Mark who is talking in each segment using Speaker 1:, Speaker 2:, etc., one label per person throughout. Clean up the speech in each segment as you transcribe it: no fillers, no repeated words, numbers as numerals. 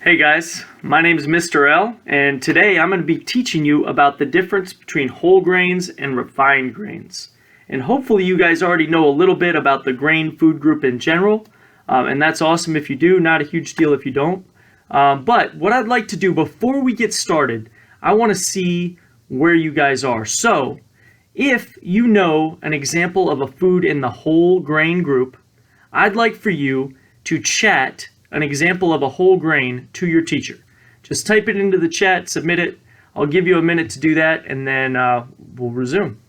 Speaker 1: Hey guys, my name is Mr. L, and today I'm going to be teaching you about the difference between whole grains and refined grains. And hopefully you guys already know a little bit about the grain food group in general, and that's awesome if you do, not a huge deal if you don't. But what I'd like to do before we get started, I want to see where you guys are. So, if you know an example of a food in the whole grain group, I'd like for you to chat an example of a whole grain to your teacher. Just type it into the chat, submit it. I'll give you a minute to do that, and then we'll resume.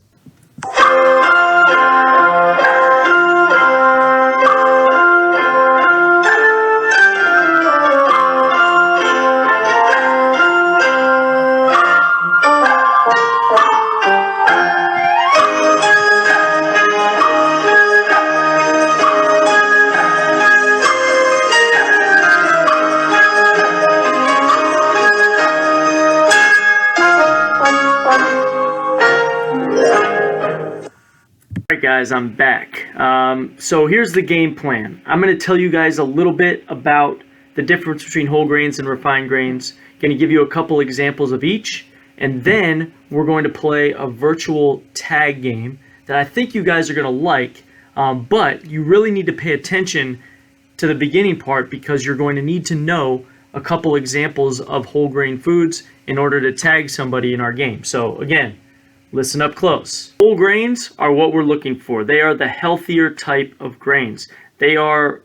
Speaker 1: Alright guys, I'm back. So here's the game plan. I'm going to tell you guys a little bit about the difference between whole grains and refined grains. Going to give you a couple examples of each, and then we're going to play a virtual tag game that I think you guys are going to like, but you really need to pay attention to the beginning part because you're going to need to know a couple examples of whole grain foods in order to tag somebody in our game. So again, listen up close. Whole grains are what we're looking for. They are the healthier type of grains. They are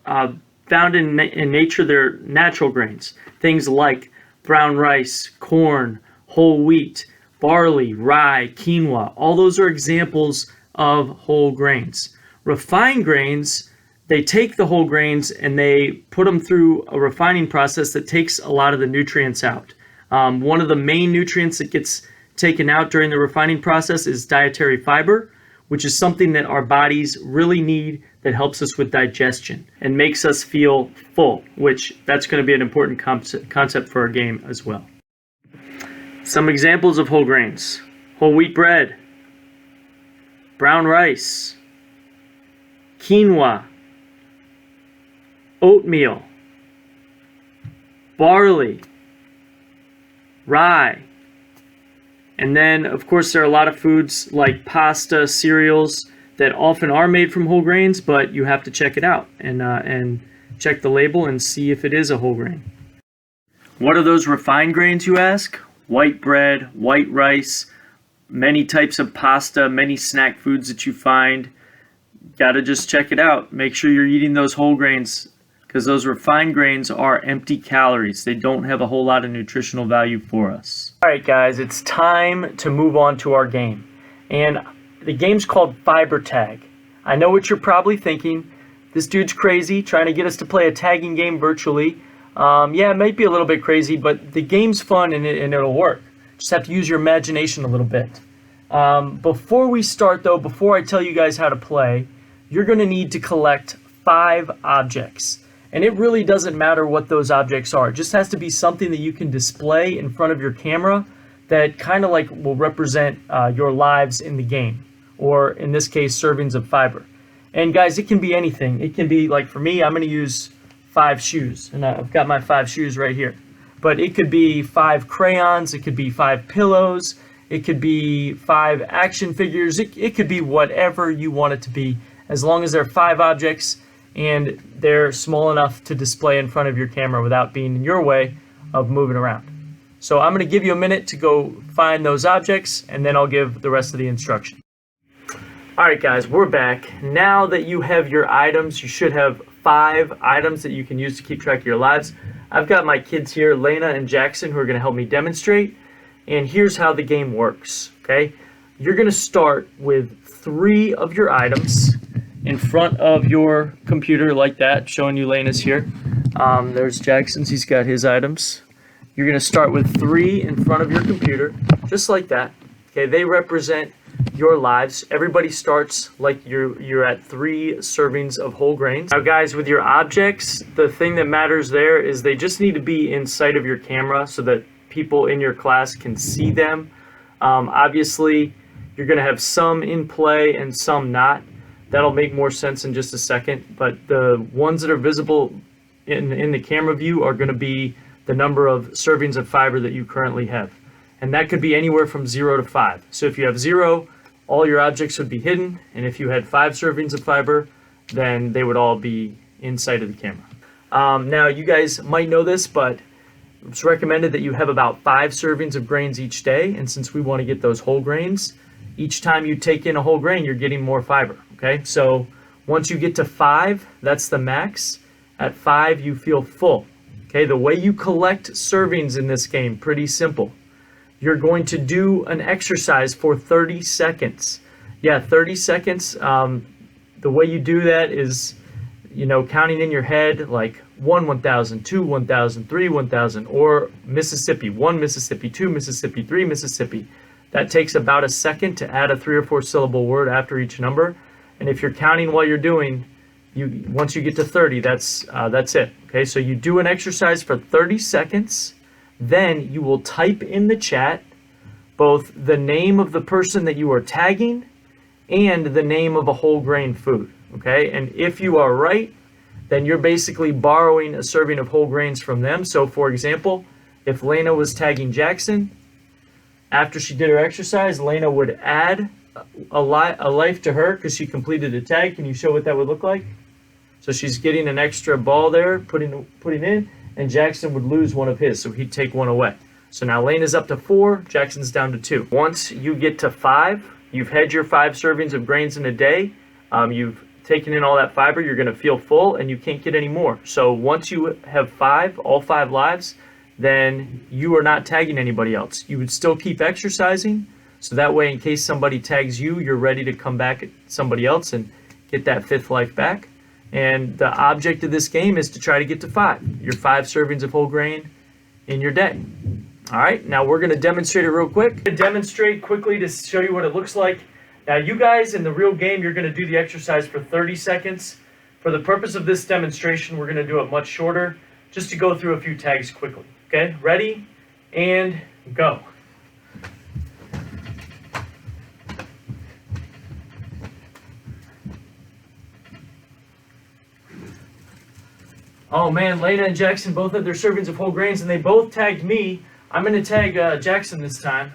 Speaker 1: found in nature. They're natural grains. Things like brown rice, corn, whole wheat, barley, rye, quinoa. All those are examples of whole grains. Refined grains, they take the whole grains and they put them through a refining process that takes a lot of the nutrients out. One of the main nutrients that gets taken out during the refining process is dietary fiber, which is something that our bodies really need that helps us with digestion and makes us feel full, which that's going to be an important concept for our game as well. Some examples of whole grains: whole wheat bread, brown rice, quinoa, oatmeal, barley, rye. And then, of course, there are a lot of foods like pasta, cereals that often are made from whole grains, but you have to check it out and check the label and see if it is a whole grain. What are those refined grains, you ask? White bread, white rice, many types of pasta, many snack foods that you find. Gotta just check it out. Make sure you're eating those whole grains, because those refined grains are empty calories. They don't have a whole lot of nutritional value for us. All right, guys, it's time to move on to our game. And the game's called Fiber Tag. I know what you're probably thinking. This dude's crazy, trying to get us to play a tagging game virtually. Yeah, it might be a little bit crazy, but the game's fun and it'll work. Just have to use your imagination a little bit. Before we start, though, before I tell you guys how to play, you're going to need to collect 5 objects. And it really doesn't matter what those objects are. It just has to be something that you can display in front of your camera that kind of like will represent your lives in the game, or in this case, servings of fiber. And guys, it can be anything. It can be, like for me, I'm going to use 5 shoes, and I've got my 5 shoes right here. But it could be 5 crayons, it could be 5 pillows, it could be 5 action figures, it could be whatever you want it to be, as long as there are 5 objects and they're small enough to display in front of your camera without being in your way of moving around. So I'm going to give you a minute to go find those objects, and then I'll give the rest of the instruction. Alright guys, we're back. Now that you have your items, you should have 5 items that you can use to keep track of your lives. I've got my kids here, Lena and Jackson, who are going to help me demonstrate. And here's how the game works, okay? You're going to start with 3 of your items in front of your computer like that, showing you Lena's here. There's Jackson's, he's got his items. You're going to start with 3 in front of your computer, just like that. Okay, they represent your lives. Everybody starts like you're at 3 servings of whole grains. Now guys, with your objects, the thing that matters there is they just need to be in sight of your camera so that people in your class can see them. Obviously, you're going to have some in play and some not. That'll make more sense in just a second, but the ones that are visible in the camera view are going to be the number of servings of fiber that you currently have. And that could be anywhere from 0 to 5. So if you have 0, all your objects would be hidden, and if you had 5 servings of fiber, then they would all be inside of the camera. Now, you guys might know this, but it's recommended that you have about 5 servings of grains each day, and since we want to get those whole grains, each time you take in a whole grain, you're getting more fiber, okay? So once you get to 5, that's the max. At 5, you feel full, okay? The way you collect servings in this game, pretty simple. You're going to do an exercise for 30 seconds. Yeah, 30 seconds. The way you do that is, counting in your head like 1, 1,000, 2, 1,000, 3, 1,000, or Mississippi, 1 Mississippi, 2 Mississippi, 3 Mississippi. That takes about a second to add a 3 or 4 syllable word after each number. And if you're counting while you're doing, once you get to 30, that's it. Okay, so you do an exercise for 30 seconds. Then you will type in the chat both the name of the person that you are tagging and the name of a whole grain food. Okay, and if you are right, then you're basically borrowing a serving of whole grains from them. So for example, if Lena was tagging Jackson, after she did her exercise, Lena would add a life to her because she completed a tag. Can you show what that would look like? So she's getting an extra ball there, putting in, and Jackson would lose one of his, so he'd take one away. So now Lena's up to 4, Jackson's down to 2. Once you get to 5, you've had your 5 servings of grains in a day. You've taken in all that fiber, you're going to feel full, and you can't get any more. So once you have 5, all 5 lives, then you are not tagging anybody else. You would still keep exercising, so that way in case somebody tags you, you're ready to come back at somebody else and get that 5th life back. And the object of this game is to try to get to 5, your 5 servings of whole grain in your day. All right, now we're going to demonstrate it real quick. Demonstrate quickly to show you what it looks like. Now you guys in the real game, you're going to do the exercise for 30 seconds. For the purpose of this demonstration, we're going to do it much shorter, just to go through a few tags quickly. Okay, ready and go. Oh man, Lena and Jackson both had their servings of whole grains and they both tagged me. I'm going to tag Jackson this time.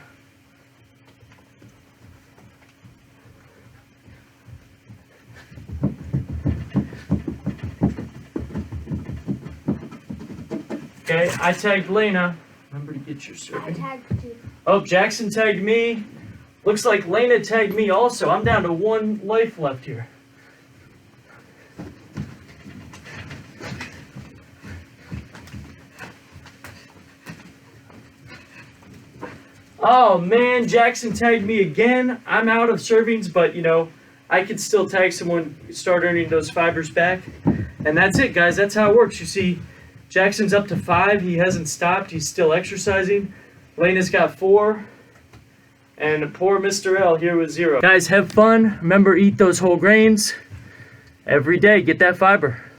Speaker 1: Okay, I tagged Lena. Remember to get your serving.
Speaker 2: I tagged you.
Speaker 1: Oh, Jackson tagged me. Looks like Lena tagged me also. I'm down to 1 life left here. Oh man, Jackson tagged me again. I'm out of servings, but I could still tag someone, start earning those fibers back. And that's it, guys. That's how it works. You see, Jackson's up to 5. He hasn't stopped. He's still exercising. Lena's got 4. And poor Mr. L here with 0. Guys, have fun. Remember, eat those whole grains every day. Get that fiber.